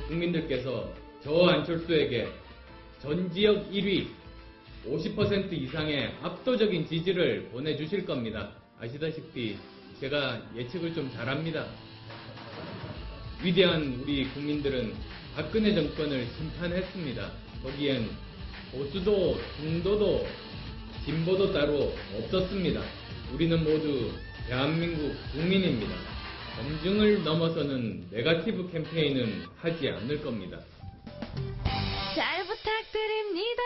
국민들께서 저 안철수에게 전 지역 1위 50% 이상의 압도적인 지지를 보내주실 겁니다. 아시다시피 제가 예측을 좀 잘합니다. 위대한 우리 국민들은 박근혜 정권을 심판했습니다. 거기엔 보수도 중도도 진보도 따로 없었습니다. 우리는 모두 대한민국 국민입니다. 검증을 넘어서는 네거티브 캠페인은 하지 않을 겁니다. 잘 부탁드립니다.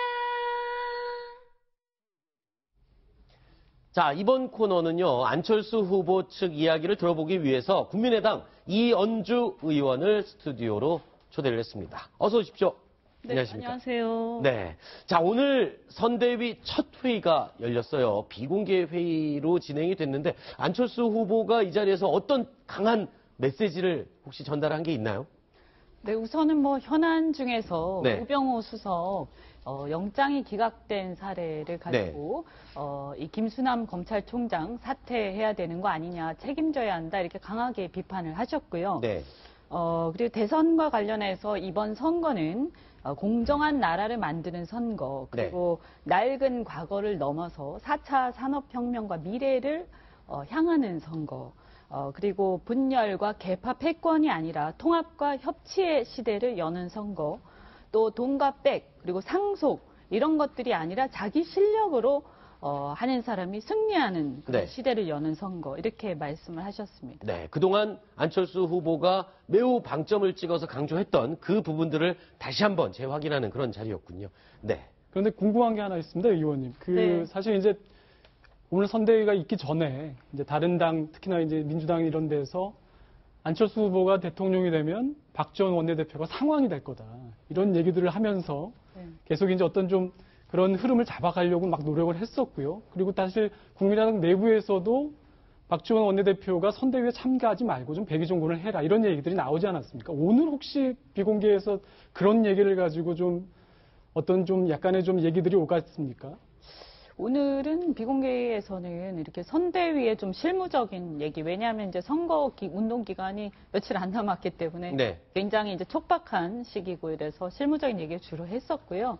자, 이번 코너는요, 안철수 후보 측 이야기를 들어보기 위해서 국민의당 이언주 의원을 스튜디오로 초대를 했습니다. 어서 오십시오. 네, 안녕하십니까. 안녕하세요. 네. 자, 오늘 선대위 첫 회의가 열렸어요. 비공개 회의로 진행이 됐는데, 안철수 후보가 이 자리에서 어떤 강한 메시지를 혹시 전달한 게 있나요? 네, 우선은 뭐 현안 중에서 네. 우병우 수석 영장이 기각된 사례를 가지고 이 김수남 검찰총장 사퇴해야 되는 거 아니냐, 책임져야 한다 이렇게 강하게 비판을 하셨고요. 네. 그리고 대선과 관련해서 이번 선거는 공정한 나라를 만드는 선거, 그리고 낡은 과거를 넘어서 4차 산업혁명과 미래를 향하는 선거, 그리고 분열과 개파 패권이 아니라 통합과 협치의 시대를 여는 선거, 또 돈과 백, 그리고 상속 이런 것들이 아니라 자기 실력으로 하는 사람이 승리하는 그런 시대를 여는 선거, 이렇게 말씀을 하셨습니다. 네, 그동안 안철수 후보가 매우 방점을 찍어서 강조했던 그 부분들을 다시 한번 재확인하는 그런 자리였군요. 네. 그런데 궁금한 게 하나 있습니다, 의원님. 사실 이제 오늘 선대위가 있기 전에 이제 다른 당, 특히나 이제 민주당 이런 데서 안철수 후보가 대통령이 되면 박지원 원내대표가 상황이 될 거다. 이런 얘기들을 하면서 계속 이제 어떤 좀 그런 흐름을 잡아가려고 막 노력을 했었고요. 그리고 사실 국민의당 내부에서도 박지원 원내대표가 선대위에 참가하지 말고 좀 백의종군을 해라. 이런 얘기들이 나오지 않았습니까? 오늘 혹시 비공개에서 그런 얘기를 가지고 좀 어떤 좀 약간의 좀 얘기들이 오갔습니까? 오늘은 비공개에서는 이렇게 선대위의 좀 실무적인 얘기, 왜냐하면 이제 선거 운동 기간이 며칠 안 남았기 때문에 굉장히 이제 촉박한 시기고 이래서 실무적인 얘기를 주로 했었고요.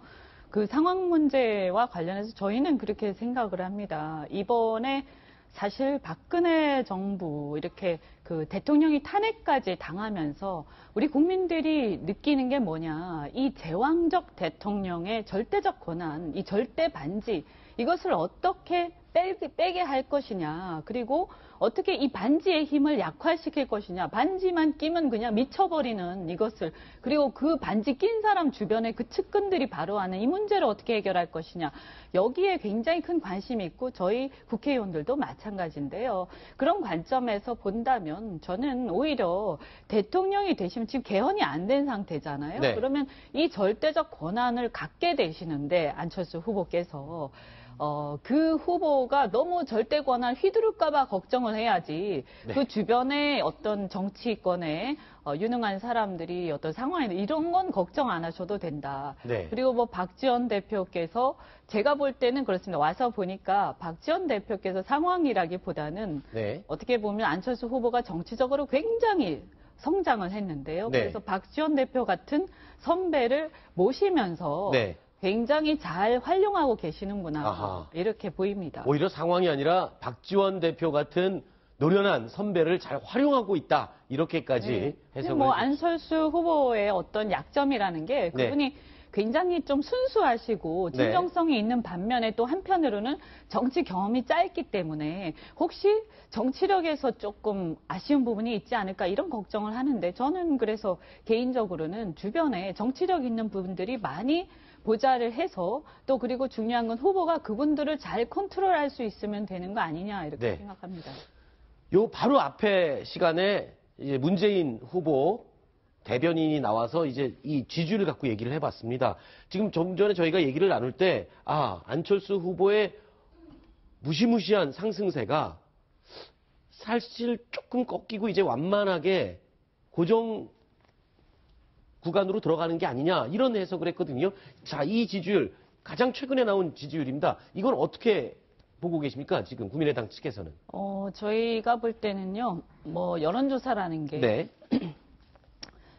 그 상황 문제와 관련해서 저희는 그렇게 생각을 합니다. 이번에 사실 박근혜 정부 이렇게 그 대통령이 탄핵까지 당하면서 우리 국민들이 느끼는 게 뭐냐, 이 제왕적 대통령의 절대적 권한, 이 절대 반지, 이것을 어떻게 빼게 할 것이냐, 그리고 어떻게 이 반지의 힘을 약화시킬 것이냐, 반지만 끼면 그냥 미쳐버리는 이것을, 그리고 그 반지 낀 사람 주변에 그 측근들이 바로 하는 이 문제를 어떻게 해결할 것이냐, 여기에 굉장히 큰 관심이 있고 저희 국회의원들도 마찬가지인데요. 그런 관점에서 본다면 저는 오히려 대통령이 되시면 지금 개헌이 안 된 상태잖아요. 그러면 이 절대적 권한을 갖게 되시는데 안철수 후보께서 그 후보가 너무 절대 권한 휘두를까봐 걱정을 해야지, 그 주변에 어떤 정치권에 유능한 사람들이 어떤 상황에 이런 건 걱정 안 하셔도 된다. 그리고 뭐 박지원 대표께서 제가 볼 때는 그렇습니다. 와서 보니까 박지원 대표께서 상황이라기보다는 어떻게 보면 안철수 후보가 정치적으로 굉장히 성장을 했는데요. 그래서 박지원 대표 같은 선배를 모시면서 굉장히 잘 활용하고 계시는구나, 이렇게 보입니다. 오히려 상황이 아니라 박지원 대표 같은 노련한 선배를 잘 활용하고 있다, 이렇게까지 해석을 뭐 안철수 후보의 어떤 약점이라는 게 그분이 굉장히 좀 순수하시고 진정성이 있는 반면에 또 한편으로는 정치 경험이 짧기 때문에 혹시 정치력에서 조금 아쉬운 부분이 있지 않을까, 이런 걱정을 하는데, 저는 그래서 개인적으로는 주변에 정치력 있는 분들이 많이 보좌를 해서, 또 그리고 중요한 건 후보가 그분들을 잘 컨트롤할 수 있으면 되는 거 아니냐, 이렇게 생각합니다. 요 바로 앞에 시간에 이제 문재인 후보 대변인이 나와서 이제 이 지지율을 갖고 얘기를 해봤습니다. 지금 좀 전에 저희가 얘기를 나눌 때, 안철수 후보의 무시무시한 상승세가 사실 조금 꺾이고 이제 완만하게 고정 구간으로 들어가는 게 아니냐, 이런 해석을 했거든요. 자, 이 지지율, 가장 최근에 나온 지지율입니다. 이건 어떻게 보고 계십니까? 지금 국민의당 측에서는. 저희가 볼 때는요, 뭐 여론조사라는 게 네.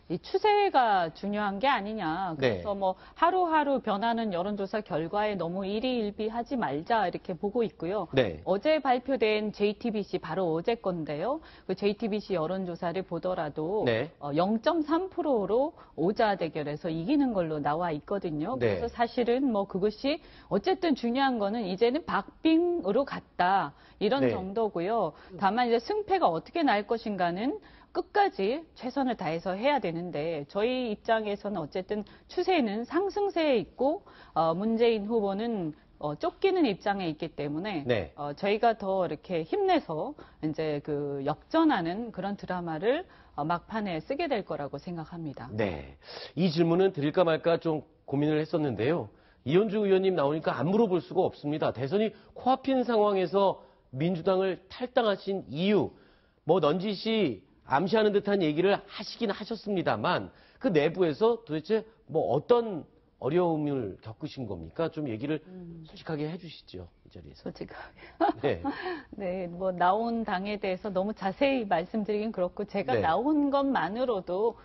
이 추세가 중요한 게 아니냐. 그래서 네. 뭐 하루하루 변하는 여론조사 결과에 너무 일희일비하지 말자 이렇게 보고 있고요. 네. 어제 발표된 JTBC 바로 어제 건데요. 그 JTBC 여론조사를 보더라도 네. 0.3%로 오자 대결에서 이기는 걸로 나와 있거든요. 네. 그래서 사실은 뭐 그것이 어쨌든 중요한 거는 이제는 박빙으로 갔다 이런 네. 정도고요. 다만 이제 승패가 어떻게 날 것인가는 끝까지 최선을 다해서 해야 되는데 저희 입장에서는 어쨌든 추세는 상승세에 있고 문재인 후보는 쫓기는 입장에 있기 때문에 네. 저희가 더 이렇게 힘내서 이제 그 역전하는 그런 드라마를 막판에 쓰게 될 거라고 생각합니다. 네. 이 질문은 드릴까 말까 좀 고민을 했었는데요. 이현주 의원님 나오니까 안 물어볼 수가 없습니다. 대선이 코앞인 상황에서 민주당을 탈당하신 이유, 뭐 넌지시 암시하는 듯한 얘기를 하시긴 하셨습니다만 그 내부에서 도대체 뭐 어떤 어려움을 겪으신 겁니까? 좀 얘기를 솔직하게 해주시죠, 이 자리에서. 솔직하게. 네. 네, 뭐 나온 당에 대해서 너무 자세히 말씀드리긴 그렇고 제가 네. 나온 것만으로도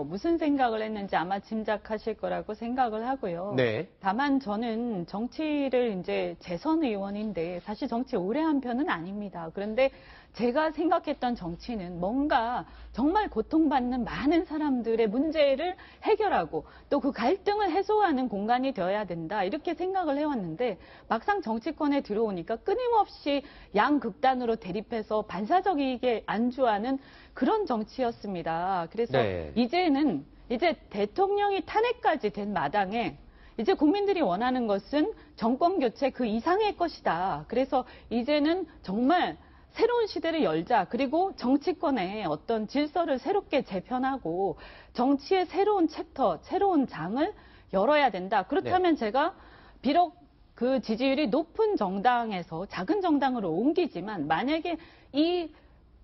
무슨 생각을 했는지 아마 짐작하실 거라고 생각을 하고요. 네. 다만 저는 정치를 이제 재선 의원인데 사실 정치 오래 한 편은 아닙니다. 그런데 제가 생각했던 정치는 뭔가 정말 고통받는 많은 사람들의 문제를 해결하고 또 그 갈등을 해소하는 공간이 되어야 된다. 이렇게 생각을 해왔는데 막상 정치권에 들어오니까 끊임없이 양극단으로 대립해서 반사적이게 안주하는 그런 정치였습니다. 그래서 네. 이제 대통령이 탄핵까지 된 마당에 이제 국민들이 원하는 것은 정권 교체 그 이상의 것이다. 그래서 이제는 정말 새로운 시대를 열자. 그리고 정치권의 어떤 질서를 새롭게 재편하고 정치의 새로운 챕터, 새로운 장을 열어야 된다. 그렇다면 제가 비록 그 지지율이 높은 정당에서 작은 정당으로 옮기지만 만약에 이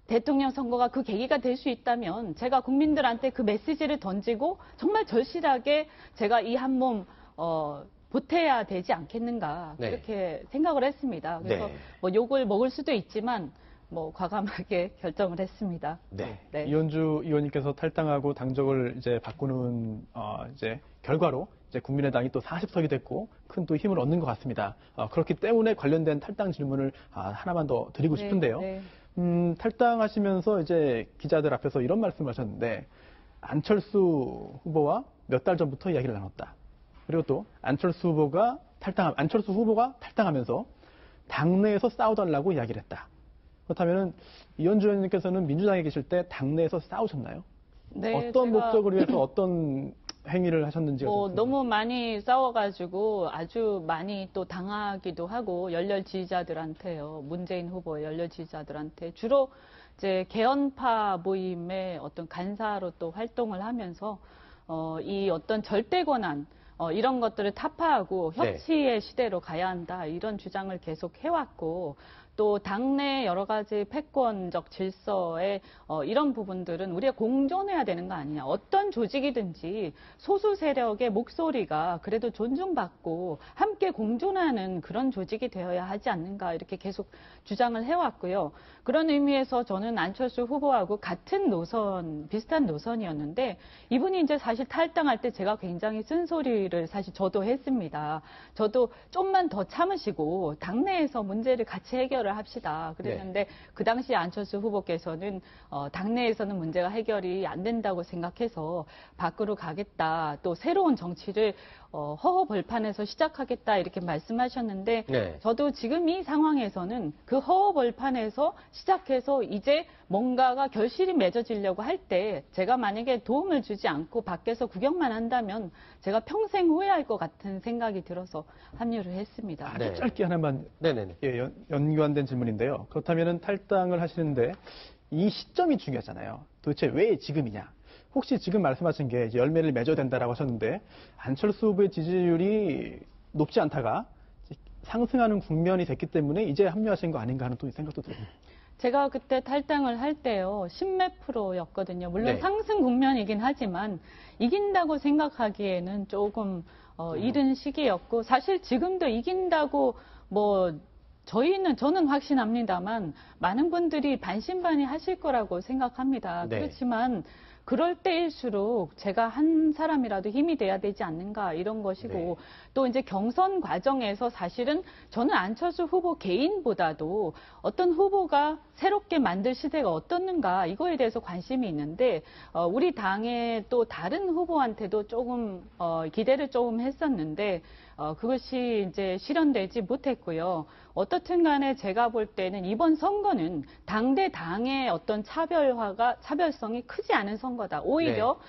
대통령 선거가 그 계기가 될 수 있다면 제가 국민들한테 그 메시지를 던지고 정말 절실하게 제가 이 한 몸 보태야 되지 않겠는가 그렇게 생각을 했습니다. 그래서 네. 뭐 욕을 먹을 수도 있지만 뭐 과감하게 결정을 했습니다. 네. 네. 이현주 의원님께서 탈당하고 당적을 이제 바꾸는 이제 결과로 이제 국민의당이 또 40석이 됐고 큰 또 힘을 얻는 것 같습니다. 그렇기 때문에 관련된 탈당 질문을 하나만 더 드리고 네, 싶은데요. 네. 탈당하시면서 이제 기자들 앞에서 이런 말씀을 하셨는데 안철수 후보와 몇 달 전부터 이야기를 나눴다. 그리고 또 안철수 후보가 탈당하면서 당내에서 싸워달라고 이야기를 했다. 그렇다면 이현주 의원님께서는 민주당에 계실 때 당내에서 싸우셨나요? 네, 어떤 목적을 위해서 어떤 행위를 하셨는지가 너무 많이 싸워가지고 아주 많이 또 당하기도 하고 열렬 지지자들한테요. 문재인 후보의 열렬 지지자들한테 주로 이제 개헌파 모임의 어떤 간사로 또 활동을 하면서 이 어떤 절대 권한 이런 것들을 타파하고 협치의 시대로 가야 한다 이런 주장을 계속 해왔고 또 당내 여러 가지 패권적 질서의 이런 부분들은 우리가 공존해야 되는 거 아니냐. 어떤 조직이든지 소수 세력의 목소리가 그래도 존중받고 함께 공존하는 그런 조직이 되어야 하지 않는가 이렇게 계속 주장을 해왔고요. 그런 의미에서 저는 안철수 후보하고 같은 노선, 비슷한 노선이었는데 이분이 이제 사실 탈당할 때 제가 굉장히 쓴소리를 사실 저도 했습니다. 저도 좀만 더 참으시고 당내에서 문제를 같이 해결을 합시다. 그랬는데 그 당시 안철수 후보께서는 당내에서는 문제가 해결이 안 된다고 생각해서 밖으로 가겠다. 또 새로운 정치를 허허벌판에서 시작하겠다 이렇게 말씀하셨는데 저도 지금 이 상황에서는 그 허허벌판에서 시작해서 이제 뭔가가 결실이 맺어지려고 할 때 제가 만약에 도움을 주지 않고 밖에서 구경만 한다면 제가 평생 후회할 것 같은 생각이 들어서 합류를 했습니다. 아주 짧게 하나만 연관된 질문인데요. 그렇다면 탈당을 하시는데 이 시점이 중요하잖아요. 도대체 왜 지금이냐? 혹시 지금 말씀하신 게 이제 열매를 맺어야 된다라고 하셨는데 안철수 후보의 지지율이 높지 않다가 상승하는 국면이 됐기 때문에 이제 합류하신 거 아닌가 하는 또 생각도 들어요. 제가 그때 탈당을 할 때요 10몇 %였거든요. 물론 상승 국면이긴 하지만 이긴다고 생각하기에는 조금 이른 시기였고 사실 지금도 이긴다고 뭐 저는 확신합니다만 많은 분들이 반신반의하실 거라고 생각합니다. 네. 그렇지만 그럴 때일수록 제가 한 사람이라도 힘이 돼야 되지 않는가 이런 것이고 네. 또 이제 경선 과정에서 사실은 저는 안철수 후보 개인보다도 어떤 후보가 새롭게 만들 시대가 어떻는가 이거에 대해서 관심이 있는데 우리 당의 또 다른 후보한테도 조금 기대를 조금 했었는데 그것이 이제 실현되지 못했고요. 어떻든 간에 제가 볼 때는 이번 선거는 당 대 당의 어떤 차별성이 크지 않은 선거다. 오히려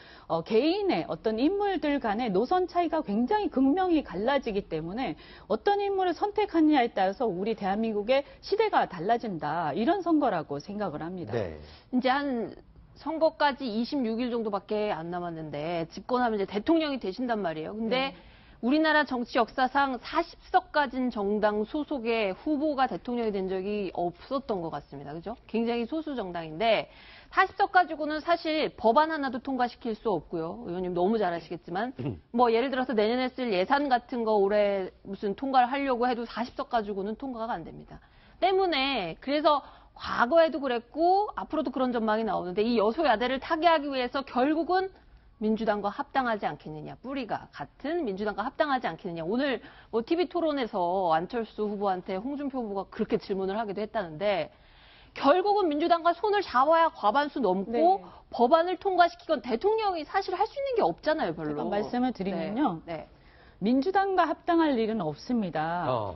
개인의 어떤 인물들 간의 노선 차이가 굉장히 극명히 갈라지기 때문에 어떤 인물을 선택하느냐에 따라서 우리 대한민국의 시대가 달라진다. 이런 선거라고 생각을 합니다. 네. 이제 한 선거까지 26일 정도밖에 안 남았는데 집권하면 이제 대통령이 되신단 말이에요. 근데 우리나라 정치 역사상 40석 가진 정당 소속의 후보가 대통령이 된 적이 없었던 것 같습니다. 그죠? 굉장히 소수 정당인데 40석 가지고는 사실 법안 하나도 통과시킬 수 없고요. 의원님 너무 잘 아시겠지만 뭐 예를 들어서 내년에 쓸 예산 같은 거 올해 무슨 통과를 하려고 해도 40석 가지고는 통과가 안 됩니다. 때문에 그래서 과거에도 그랬고 앞으로도 그런 전망이 나오는데 이 여소야대를 타개하기 위해서 결국은 민주당과 합당하지 않겠느냐, 뿌리가 같은 민주당과 합당하지 않겠느냐. 오늘 뭐 TV 토론에서 안철수 후보한테 홍준표 후보가 그렇게 질문을 하기도 했다는데 결국은 민주당과 손을 잡아야 과반수 넘고 법안을 통과시키건 대통령이 사실 할 수 있는 게 없잖아요, 별로. 제가 말씀을 드리면요. 네. 민주당과 합당할 일은 없습니다.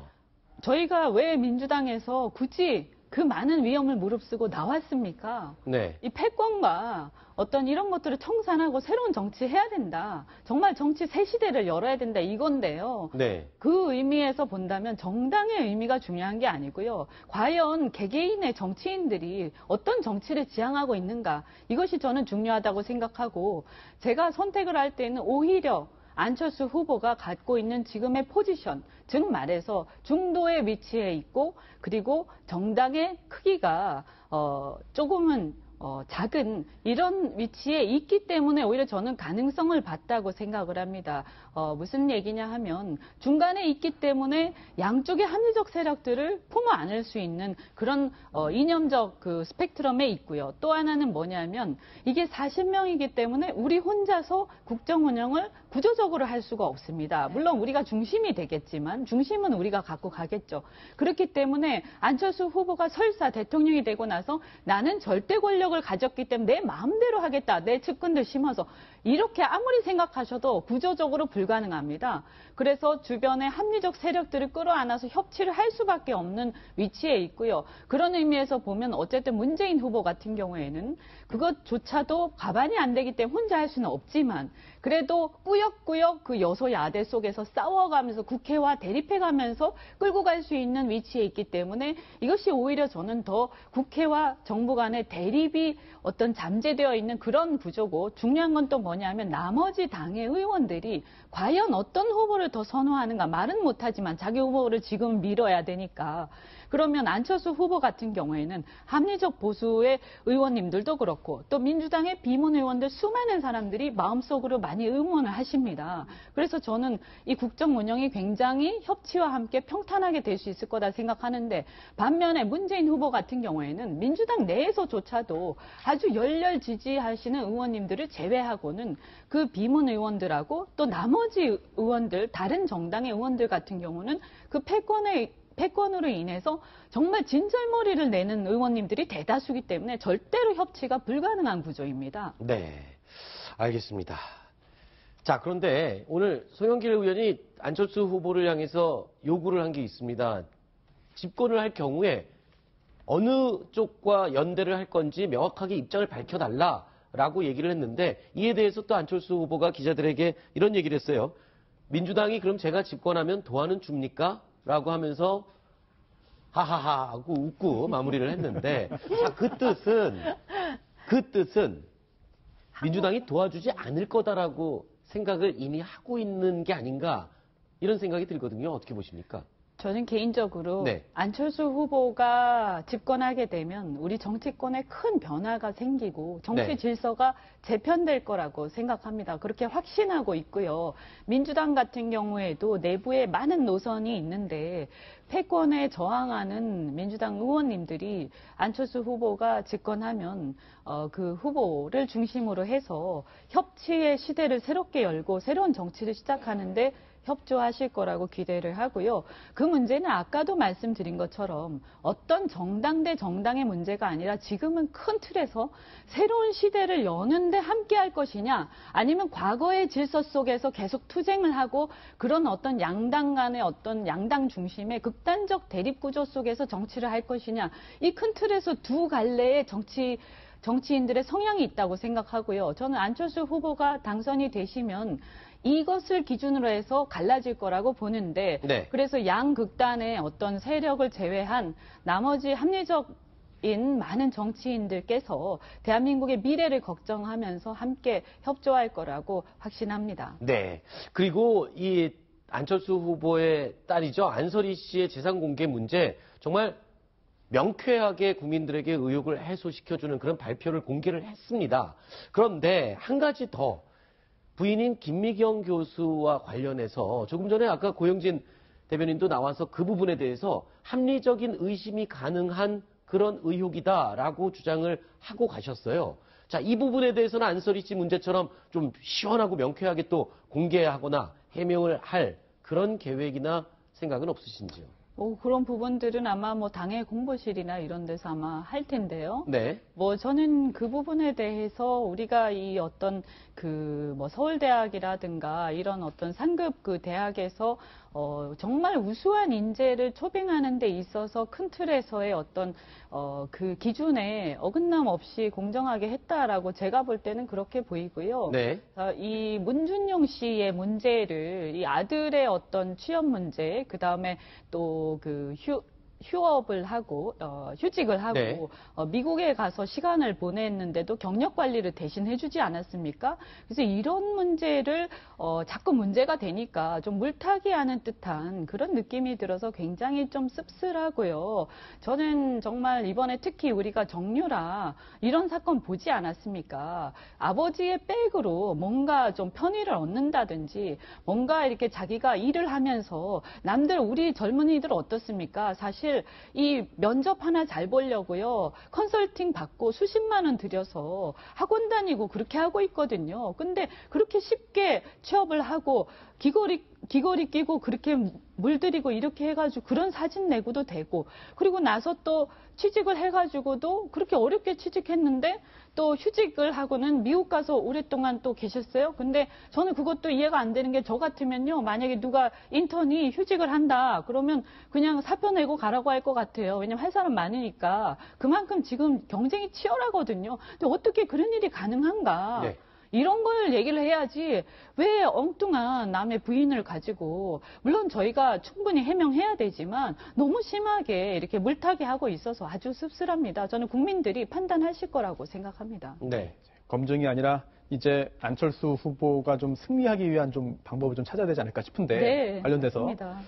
저희가 왜 민주당에서 굳이 그 많은 위험을 무릅쓰고 나왔습니까? 네. 이 패권과 어떤 이런 것들을 청산하고 새로운 정치 해야 된다. 정말 정치 새 시대를 열어야 된다 이건데요. 네. 그 의미에서 본다면 정당의 의미가 중요한 게 아니고요. 과연 개개인의 정치인들이 어떤 정치를 지향하고 있는가. 이것이 저는 중요하다고 생각하고 제가 선택을 할 때는 오히려 안철수 후보가 갖고 있는 지금의 포지션, 즉 말해서 중도에 위치해 있고 그리고 정당의 크기가 조금은 작은 이런 위치에 있기 때문에 오히려 저는 가능성을 봤다고 생각을 합니다. 무슨 얘기냐 하면 중간에 있기 때문에 양쪽의 합리적 세력들을 품어 안을 수 있는 그런 이념적 그 스펙트럼에 있고요. 또 하나는 뭐냐면 이게 40명이기 때문에 우리 혼자서 국정 운영을 구조적으로 할 수가 없습니다. 물론 우리가 중심이 되겠지만 중심은 우리가 갖고 가겠죠. 그렇기 때문에 안철수 후보가 설사 대통령이 되고 나서 나는 절대 권력을 가졌기 때문에 내 마음대로 하겠다. 내 측근들 심어서 이렇게 아무리 생각하셔도 구조적으로 불가능합니다. 그래서 주변의 합리적 세력들을 끌어안아서 협치를 할 수밖에 없는 위치에 있고요. 그런 의미에서 보면 어쨌든 문재인 후보 같은 경우에는 그것조차도 가반이 안 되기 때문에 혼자 할 수는 없지만 그래도 꾸역꾸역 그 여소야대 속에서 싸워가면서 국회와 대립해가면서 끌고 갈 수 있는 위치에 있기 때문에 이것이 오히려 저는 더 국회와 정부 간의 대립이 어떤 잠재되어 있는 그런 구조고 중요한 건 또 뭐냐면 나머지 당의 의원들이 과연 어떤 후보를 더 선호하는가 말은 못하지만 자기 후보를 지금 밀어야 되니까 그러면 안철수 후보 같은 경우에는 합리적 보수의 의원님들도 그렇고 또 민주당의 비문 의원들 수많은 사람들이 마음속으로 많이 응원을 하십니다. 그래서 저는 이 국정 운영이 굉장히 협치와 함께 평탄하게 될 수 있을 거다 생각하는데 반면에 문재인 후보 같은 경우에는 민주당 내에서조차도 아주 열렬 지지하시는 의원님들을 제외하고는 그 비문 의원들하고 또 나머지 의원들 다른 정당의 의원들 같은 경우는 그 패권으로 인해서 정말 진절머리를 내는 의원님들이 대다수기 때문에 절대로 협치가 불가능한 구조입니다. 네, 알겠습니다. 자, 그런데 오늘 송영길 의원이 안철수 후보를 향해서 요구를 한 게 있습니다. 집권을 할 경우에 어느 쪽과 연대를 할 건지 명확하게 입장을 밝혀달라라고 얘기를 했는데 이에 대해서 또 안철수 후보가 기자들에게 이런 얘기를 했어요. 민주당이 그럼 제가 집권하면 도와는 줍니까? 라고 하면서 하하하 하고 웃고 마무리를 했는데 자, 그 뜻은 민주당이 도와주지 않을 거다라고 생각을 이미 하고 있는 게 아닌가 이런 생각이 들거든요. 어떻게 보십니까? 저는 개인적으로 네. 안철수 후보가 집권하게 되면 우리 정치권에 큰 변화가 생기고 정치 네. 질서가 재편될 거라고 생각합니다. 그렇게 확신하고 있고요. 민주당 같은 경우에도 내부에 많은 노선이 있는데 패권에 저항하는 민주당 의원님들이 안철수 후보가 집권하면 그 후보를 중심으로 해서 협치의 시대를 새롭게 열고 새로운 정치를 시작하는데 협조하실 거라고 기대를 하고요. 그 문제는 아까도 말씀드린 것처럼 어떤 정당 대 정당의 문제가 아니라 지금은 큰 틀에서 새로운 시대를 여는데 함께 할 것이냐 아니면 과거의 질서 속에서 계속 투쟁을 하고 그런 어떤 양당 간의 어떤 양당 중심의 극단적 대립 구조 속에서 정치를 할 것이냐 이 큰 틀에서 두 갈래의 정치인들의 성향이 있다고 생각하고요. 저는 안철수 후보가 당선이 되시면 이것을 기준으로 해서 갈라질 거라고 보는데 네. 그래서 양극단의 어떤 세력을 제외한 나머지 합리적인 많은 정치인들께서 대한민국의 미래를 걱정하면서 함께 협조할 거라고 확신합니다. 네. 그리고 이 안철수 후보의 딸이죠. 안설희 씨의 재산 공개 문제 정말 명쾌하게 국민들에게 의혹을 해소시켜주는 그런 발표를 공개를 했습니다. 그런데 한 가지 더 부인인 김미경 교수와 관련해서 조금 전에 아까 고영진 대변인도 나와서 그 부분에 대해서 합리적인 의심이 가능한 그런 의혹이다라고 주장을 하고 가셨어요. 자, 이 부분에 대해서는 안설희 씨 문제처럼 좀 시원하고 명쾌하게 또 공개하거나 해명을 할 그런 계획이나 생각은 없으신지요? 그런 부분들은 아마 당의 공보실이나 이런 데서 아마 할 텐데요. 네. 저는 그 부분에 대해서 우리가 이 어떤 서울대학이라든가 이런 어떤 상급 그 대학에서 정말 우수한 인재를 초빙하는 데 있어서 큰 틀에서의 어떤 그 기준에 어긋남 없이 공정하게 했다라고 제가 볼 때는 그렇게 보이고요. 네. 이 문준용 씨의 문제를 이 아들의 어떤 취업 문제, 그 다음에 또 휴업을 하고 휴직을 하고 네. 미국에 가서 시간을 보냈는데도 경력 관리를 대신 해주지 않았습니까? 그래서 이런 문제를 자꾸 문제가 되니까 좀 물타기하는 듯한 그런 느낌이 들어서 굉장히 좀 씁쓸하고요. 저는 정말 이번에 특히 우리가 정유라 이런 사건 보지 않았습니까? 아버지의 백으로 뭔가 좀 편의를 얻는다든지 뭔가 이렇게 자기가 일을 하면서 남들 우리 젊은이들 어떻습니까? 사실 이 면접 하나 잘 보려고요. 컨설팅 받고 수십만 원 들여서 학원 다니고 그렇게 하고 있거든요. 근데 그렇게 쉽게 취업을 하고 귀걸이 끼고 그렇게 물들이고 이렇게 해가지고 그런 사진 내고도 되고 그리고 나서 또 취직을 해가지고도 그렇게 어렵게 취직했는데 또 휴직을 하고는 미국 가서 오랫동안 또 계셨어요. 근데 저는 그것도 이해가 안 되는 게 저 같으면요. 만약에 누가 인턴이 휴직을 한다 그러면 그냥 사표 내고 가라고 할 것 같아요. 왜냐면 할 사람 많으니까. 그만큼 지금 경쟁이 치열하거든요. 근데 어떻게 그런 일이 가능한가. 네. 이런 걸 얘기를 해야지 왜 엉뚱한 남의 부인을 가지고 물론 저희가 충분히 해명해야 되지만 너무 심하게 이렇게 물타기 하고 있어서 아주 씁쓸합니다. 저는 국민들이 판단하실 거라고 생각합니다. 네. 검증이 아니라 이제 안철수 후보가 좀 승리하기 위한 좀 방법을 좀 찾아야 되지 않을까 싶은데 네, 관련돼서 맞습니다.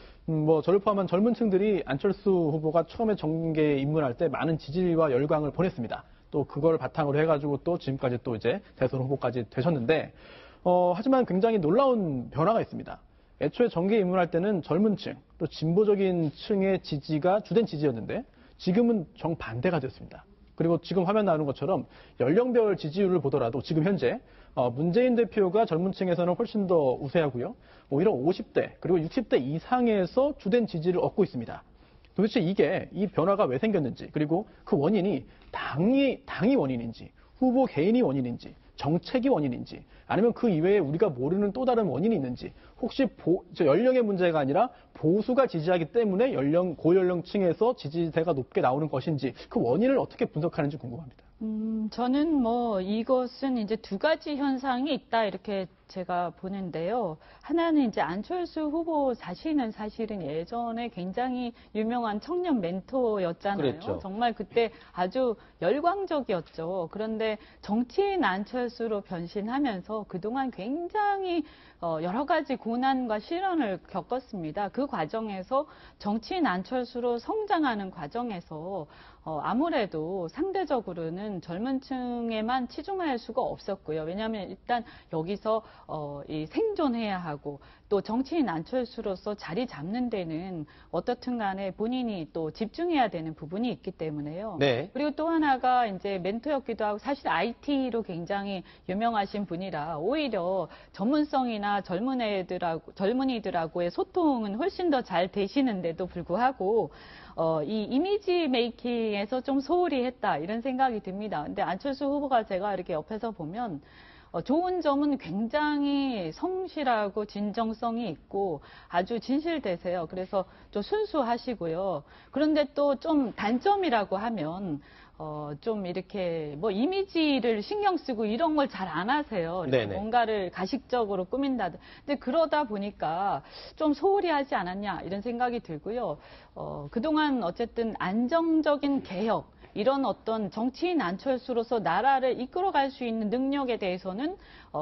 저를 포함한 젊은 층들이 안철수 후보가 처음에 정계에 입문할 때 많은 지지와 열광을 보냈습니다. 또 그걸 바탕으로 해가지고 또 지금까지 또 이제 대선 후보까지 되셨는데 하지만 굉장히 놀라운 변화가 있습니다. 애초에 정계에 입문할 때는 젊은 층 또 진보적인 층의 지지가 주된 지지였는데 지금은 정반대가 됐습니다. 그리고 지금 화면 나오는 것처럼 연령별 지지율을 보더라도 지금 현재 문재인 대표가 젊은 층에서는 훨씬 더 우세하고요. 오히려 50대 그리고 60대 이상에서 주된 지지를 얻고 있습니다. 도대체 이 변화가 왜 생겼는지 그리고 그 원인이 당이 원인인지 후보 개인이 원인인지 정책이 원인인지 아니면 그 이외에 우리가 모르는 또 다른 원인이 있는지 혹시 연령의 문제가 아니라 보수가 지지하기 때문에 고연령층에서 지지세가 높게 나오는 것인지 그 원인을 어떻게 분석하는지 궁금합니다. 저는 이것은 이제 두 가지 현상이 있다 이렇게 제가 보는데요. 하나는 이제 안철수 후보 자신은 사실은 예전에 굉장히 유명한 청년 멘토였잖아요. 그랬죠. 정말 그때 아주 열광적이었죠. 그런데 정치인 안철수로 변신하면서 있어요. 그동안 굉장히 여러 가지 고난과 시련을 겪었습니다. 그 과정에서 정치인 안철수로 성장하는 과정에서 아무래도 상대적으로는 젊은 층에만 치중할 수가 없었고요. 왜냐하면 일단 여기서 이 생존해야 하고 또 정치인 안철수로서 자리 잡는 데는 어떻든 간에 본인이 또 집중해야 되는 부분이 있기 때문에요. 네. 그리고 또 하나가 이제 멘토였기도 하고 사실 IT로 굉장히 유명하신 분이라 오히려 전문성이나 젊은이들하고의 소통은 훨씬 더 잘 되시는데도 불구하고 이 이미지 메이킹에서 좀 소홀히 했다 이런 생각이 듭니다. 근데 안철수 후보가 제가 이렇게 옆에서 보면 좋은 점은 굉장히 성실하고 진정성이 있고 아주 진실되세요. 그래서 좀 순수하시고요. 그런데 또 좀 단점이라고 하면 좀 이렇게 뭐 이미지를 신경 쓰고 이런 걸 잘 안 하세요. 뭔가를 가식적으로 꾸민다. 근데 그러다 보니까 좀 소홀히 하지 않았냐 이런 생각이 들고요. 그동안 어쨌든 안정적인 개혁 이런 어떤 정치인 안철수로서 나라를 이끌어갈 수 있는 능력에 대해서는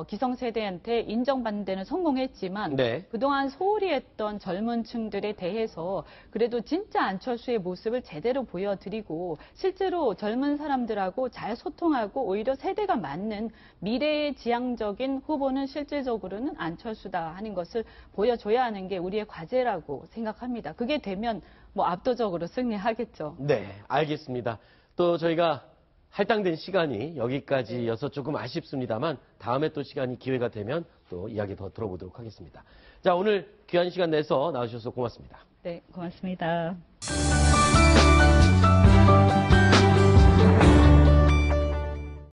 기성세대한테 인정받는 데는 성공했지만 그동안 소홀히 했던 젊은 층들에 대해서 그래도 진짜 안철수의 모습을 제대로 보여드리고 실제로 젊은 사람들하고 잘 소통하고 오히려 세대가 맞는 미래의 지향적인 후보는 실질적으로는 안철수다 하는 것을 보여줘야 하는 게 우리의 과제라고 생각합니다. 그게 되면 뭐 압도적으로 승리하겠죠. 네, 알겠습니다. 또 저희가 할당된 시간이 여기까지여서 조금 아쉽습니다만 다음에 또 시간이 기회가 되면 또 이야기 더 들어보도록 하겠습니다. 자, 오늘 귀한 시간 내서 나와주셔서 고맙습니다. 네, 고맙습니다.